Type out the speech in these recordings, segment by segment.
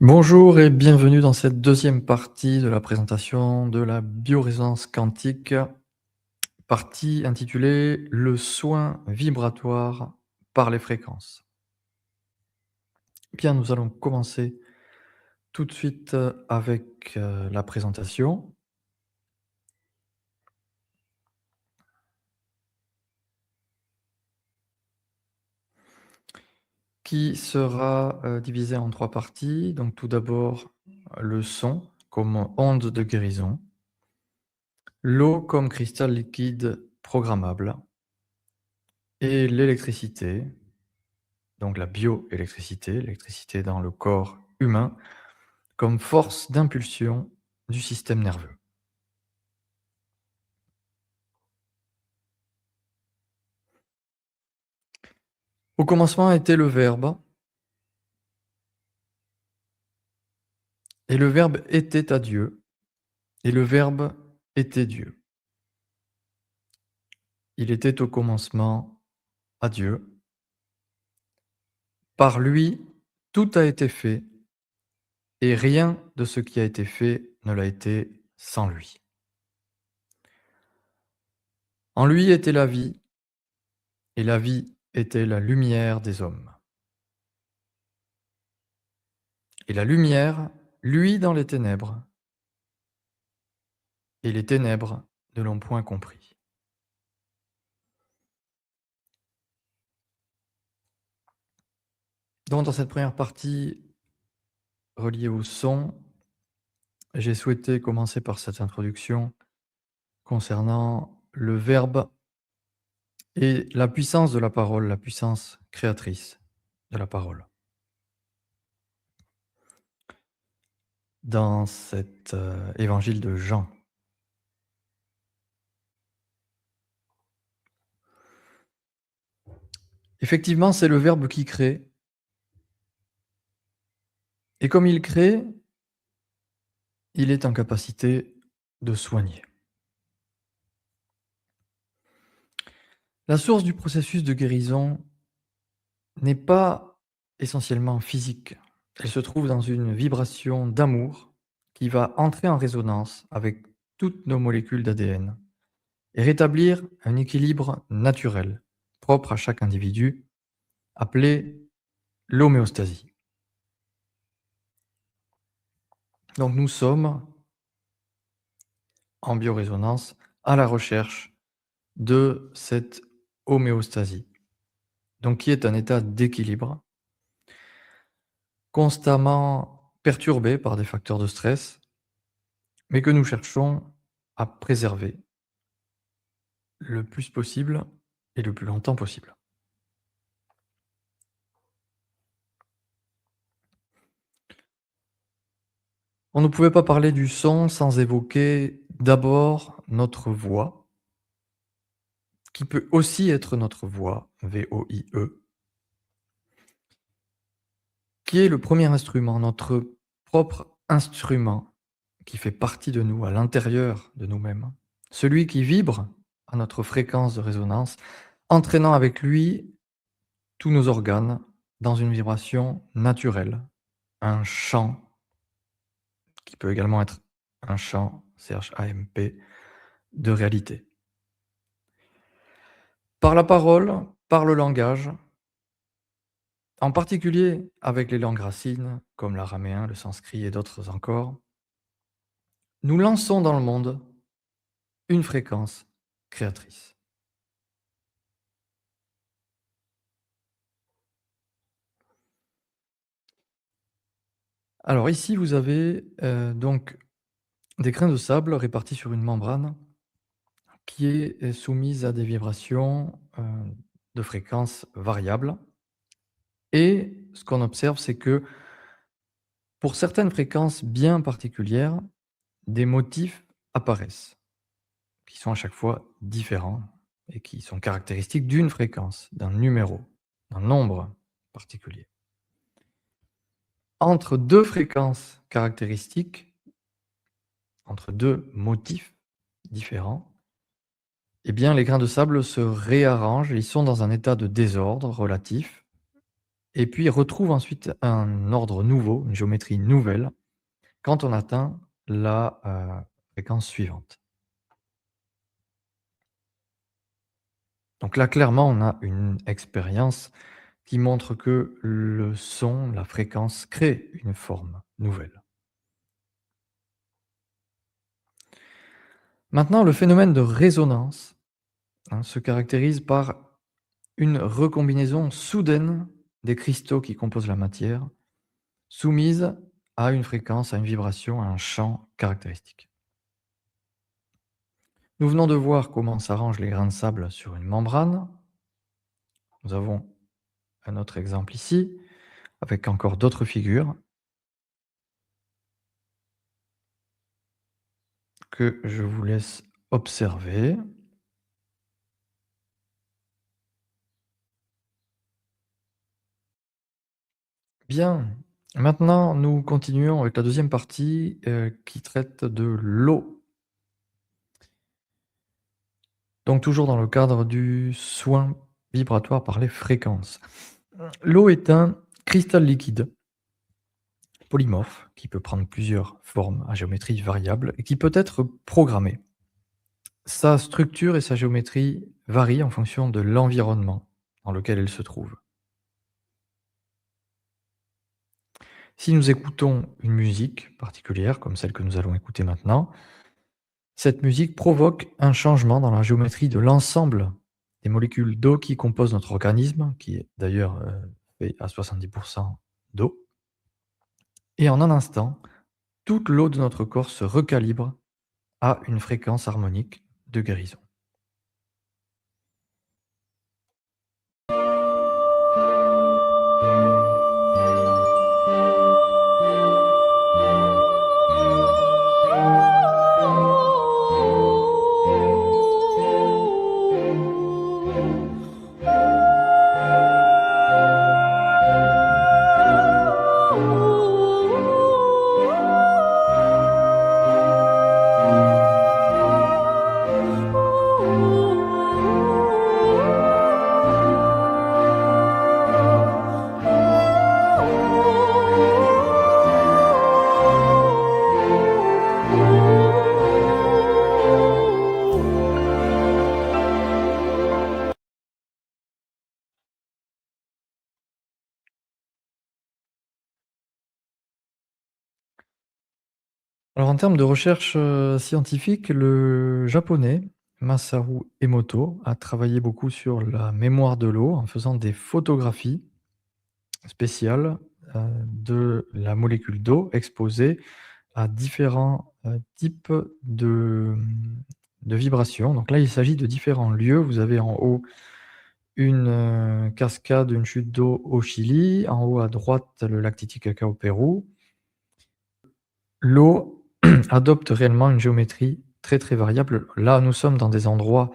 Bonjour et bienvenue dans cette deuxième partie de la présentation de la biorésonance quantique, partie intitulée «Le soin vibratoire par les fréquences». Bien, nous allons commencer tout de suite, avec, la présentation qui sera, divisée en 3 parties. Donc tout d'abord, le son comme onde de guérison, l'eau comme cristal liquide programmable et l'électricité. Donc la bioélectricité, l'électricité dans le corps humain, comme force d'impulsion du système nerveux. Au commencement était le Verbe, et le Verbe était à Dieu, et le Verbe était Dieu. Il était au commencement à Dieu. Par lui, tout a été fait, et rien de ce qui a été fait ne l'a été sans lui. En lui était la vie, et la vie était la lumière des hommes. Et la lumière, lui dans les ténèbres, et les ténèbres ne l'ont point compris. Donc dans cette première partie reliée au son, j'ai souhaité commencer par cette introduction concernant le verbe et la puissance de la parole, la puissance créatrice de la parole. Dans cet évangile de Jean. Effectivement, c'est le verbe qui crée. Et comme il crée, il est en capacité de soigner. La source du processus de guérison n'est pas essentiellement physique. Elle se trouve dans une vibration d'amour qui va entrer en résonance avec toutes nos molécules d'ADN et rétablir un équilibre naturel propre à chaque individu, appelé l'homéostasie. Donc nous sommes en biorésonance à la recherche de cette homéostasie, donc qui est un état d'équilibre constamment perturbé par des facteurs de stress, mais que nous cherchons à préserver le plus possible et le plus longtemps possible. On ne pouvait pas parler du son sans évoquer d'abord notre voix, qui peut aussi être notre voix, V-O-I-E, qui est le premier instrument, notre propre instrument qui fait partie de nous, à l'intérieur de nous-mêmes, celui qui vibre à notre fréquence de résonance, entraînant avec lui tous nos organes dans une vibration naturelle, un chant qui peut également être un chant, C-H-A-M-P, de réalité. Par la parole, par le langage, en particulier avec les langues racines, comme l'araméen, le sanskrit et d'autres encore, nous lançons dans le monde une fréquence créatrice. Alors ici, vous avez donc des grains de sable répartis sur une membrane qui est soumise à des vibrations de fréquences variables. Et ce qu'on observe, c'est que pour certaines fréquences bien particulières, des motifs apparaissent, qui sont à chaque fois différents et qui sont caractéristiques d'une fréquence, d'un numéro, d'un nombre particulier. Entre deux fréquences caractéristiques, entre deux motifs différents, eh bien, les grains de sable se réarrangent, ils sont dans un état de désordre relatif et puis retrouve ensuite un ordre nouveau, une géométrie nouvelle, quand on atteint la, fréquence suivante. Donc là, clairement, on a une expérience qui montre que le son, la fréquence crée une forme nouvelle. Maintenant, le phénomène de résonance, hein, se caractérise par une recombinaison soudaine des cristaux qui composent la matière, soumise à une fréquence, à une vibration, à un champ caractéristique. Nous venons de voir comment s'arrangent les grains de sable sur une membrane. Nous avons un autre exemple ici, avec encore d'autres figures que je vous laisse observer. Bien, maintenant nous continuons avec la deuxième partie, qui traite de l'eau. Donc toujours dans le cadre du soin vibratoire par les fréquences. L'eau est un cristal liquide polymorphe qui peut prendre plusieurs formes à géométrie variable et qui peut être programmé. Sa structure et sa géométrie varient en fonction de l'environnement dans lequel elle se trouve. Si nous écoutons une musique particulière, comme celle que nous allons écouter maintenant, cette musique provoque un changement dans la géométrie de l'ensemble des molécules d'eau qui composent notre organisme, qui est d'ailleurs fait à 70% d'eau. Et en un instant, toute l'eau de notre corps se recalibre à une fréquence harmonique de guérison. Alors en termes de recherche scientifique, le japonais Masaru Emoto a travaillé beaucoup sur la mémoire de l'eau en faisant des photographies spéciales de la molécule d'eau exposée à différents types de vibrations. Donc là, il s'agit de différents lieux. Vous avez en haut une cascade, une chute d'eau au Chili, en haut à droite le lac Titicaca au Pérou. L'eau adopte réellement une géométrie très, très variable. Là, nous sommes dans des endroits,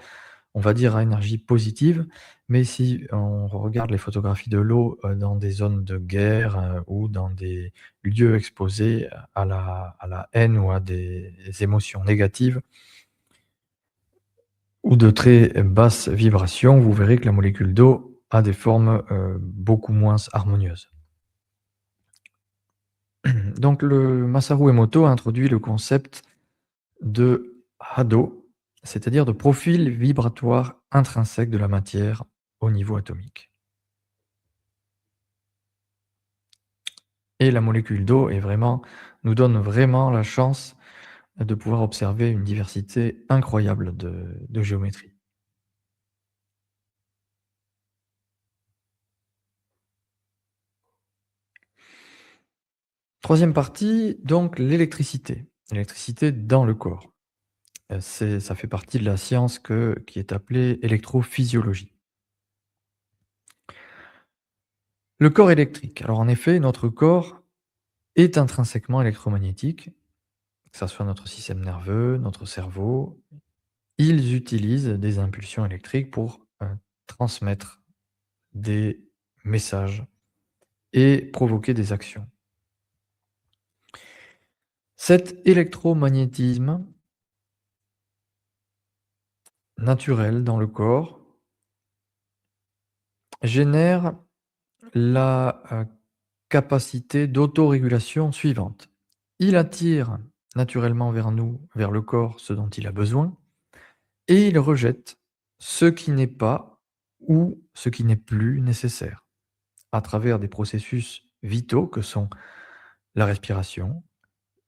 on va dire, à énergie positive, mais si on regarde les photographies de l'eau, dans des zones de guerre, ou dans des lieux exposés à la haine ou à des émotions négatives ou de très basses vibrations, vous verrez que la molécule d'eau a des formes, beaucoup moins harmonieuses. Donc le Masaru Emoto a introduit le concept de Hado, c'est-à-dire de profil vibratoire intrinsèque de la matière au niveau atomique. Et la molécule d'eau nous donne vraiment la chance de pouvoir observer une diversité incroyable de géométrie. Troisième partie, donc l'électricité. L'électricité dans le corps. Ça fait partie de la science qui est appelée électrophysiologie. Le corps électrique. Alors en effet, notre corps est intrinsèquement électromagnétique, que ça soit notre système nerveux, notre cerveau. Ils utilisent des impulsions électriques pour transmettre des messages et provoquer des actions. Cet électromagnétisme naturel dans le corps génère la, capacité d'autorégulation suivante. Il attire naturellement vers nous, vers le corps, ce dont il a besoin et il rejette ce qui n'est pas ou ce qui n'est plus nécessaire, à travers des processus vitaux que sont la respiration,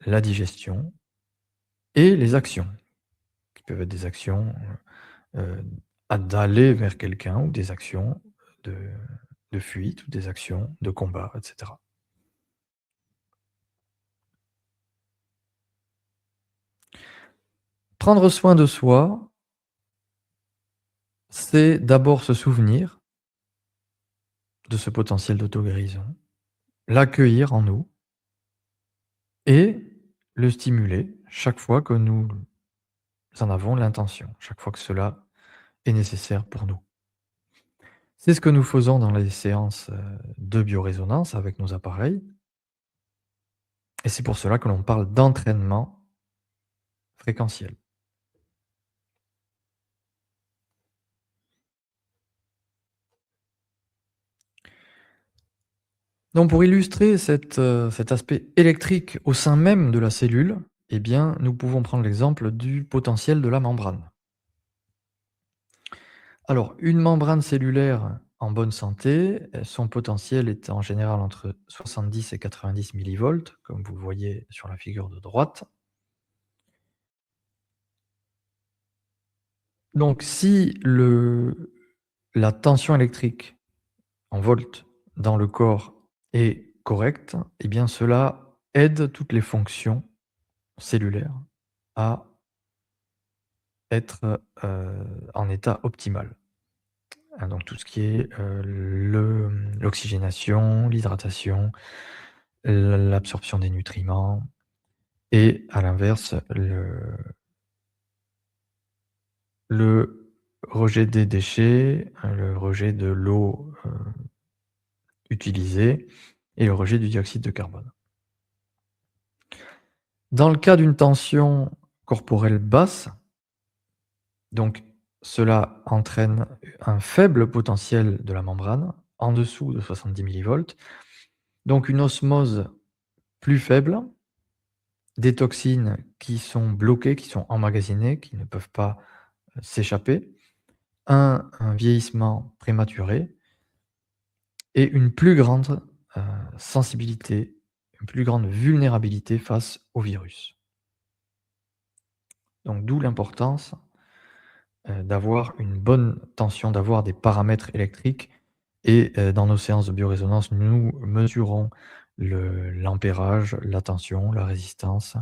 la digestion et les actions, qui peuvent être des actions, heu, d'aller vers quelqu'un ou des actions de de fuite ou des actions de combat et cetera. Prendre soin de soi, c'est d'abord se souvenir de ce potentiel d'auto-guérison, l'accueillir en nous et le stimuler chaque fois que nous en avons l'intention, chaque fois que cela est nécessaire pour nous. C'est ce que nous faisons dans les séances, de biorésonance avec nos appareils et c'est pour cela que l'on parle d'entraînement fréquentiel. Donc pour illustrer cet aspect électrique au sein même de la cellule, eh bien, nous pouvons prendre l'exemple du potentiel de la membrane. Alors, une membrane cellulaire en bonne santé, son potentiel est en général entre 70 et 90 millivolts, comme vous le voyez sur la figure de droite. Donc si la tension électrique en volts dans le corps est correcte, eh bien cela aide toutes les fonctions cellulaires à être, en état optimal. Hein, donc tout ce qui est, l'oxygénation, l'hydratation, l'absorption des nutriments et à l'inverse, le rejet des déchets, le rejet de l'eau, utilisée et le rejet du dioxyde de carbone. Dans le cas d'une tension corporelle basse, donc cela entraîne un faible potentiel de la membrane, en dessous de 70 millivolts, donc une osmose plus faible, des toxines qui sont bloquées, qui sont emmagasinées, qui ne peuvent pas, s'échapper, un vieillissement prématuré et une plus grande, sensibilité, une plus grande vulnérabilité face au virus. Donc d'où l'importance, d'avoir une bonne tension, d'avoir des paramètres électriques et dans nos séances de biorésonance, nous mesurons l'ampérage, la tension, la résistance,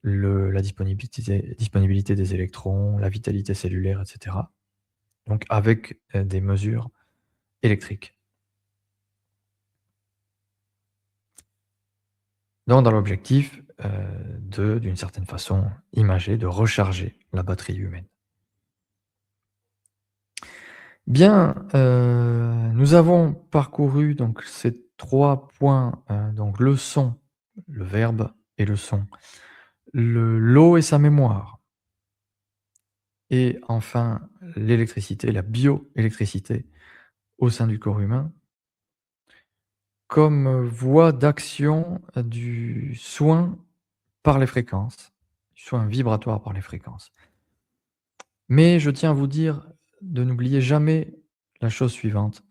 la disponibilité des électrons, la vitalité cellulaire et cetera. Donc avec, des mesures électriques. Donc dans l'objectif, d'une certaine façon, imager, de recharger la batterie humaine. Bien, nous avons parcouru donc ces 3 points, donc le son, le verbe et le son, l'eau et sa mémoire et enfin l'électricité, la bioélectricité au sein du corps humain comme, voie d'action, du soin par les fréquences, du soin vibratoire par les fréquences. Mais je tiens à vous dire de n'oublier jamais la chose suivante,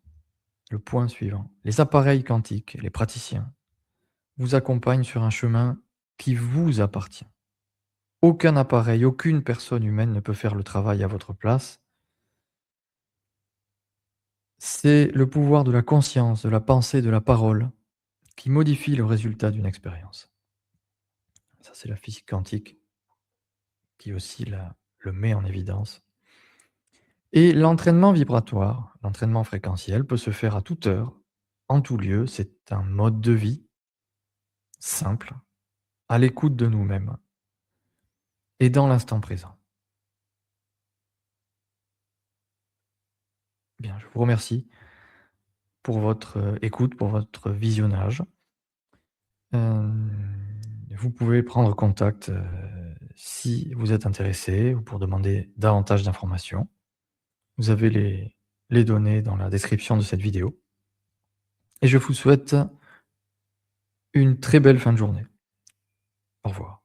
le point suivant. Les appareils quantiques, les praticiens, vous accompagnent sur un chemin qui vous appartient. Aucun appareil, aucune personne humaine ne peut faire le travail à votre place. C'est le pouvoir de la conscience, de la pensée, de la parole qui modifie le résultat d'une expérience. Ça, c'est la physique quantique qui aussi le met en évidence. Et l'entraînement vibratoire, l'entraînement fréquentiel peut se faire à toute heure, en tout lieu. C'est un mode de vie simple, à l'écoute de nous-mêmes et dans l'instant présent. Bien, je vous remercie pour votre écoute, pour votre visionnage. Hem, vous pouvez prendre contact, si vous êtes intéressé ou pour demander davantage d'informations. Vous avez les données dans la description de cette vidéo et je vous souhaite une très belle fin de journée. Au revoir.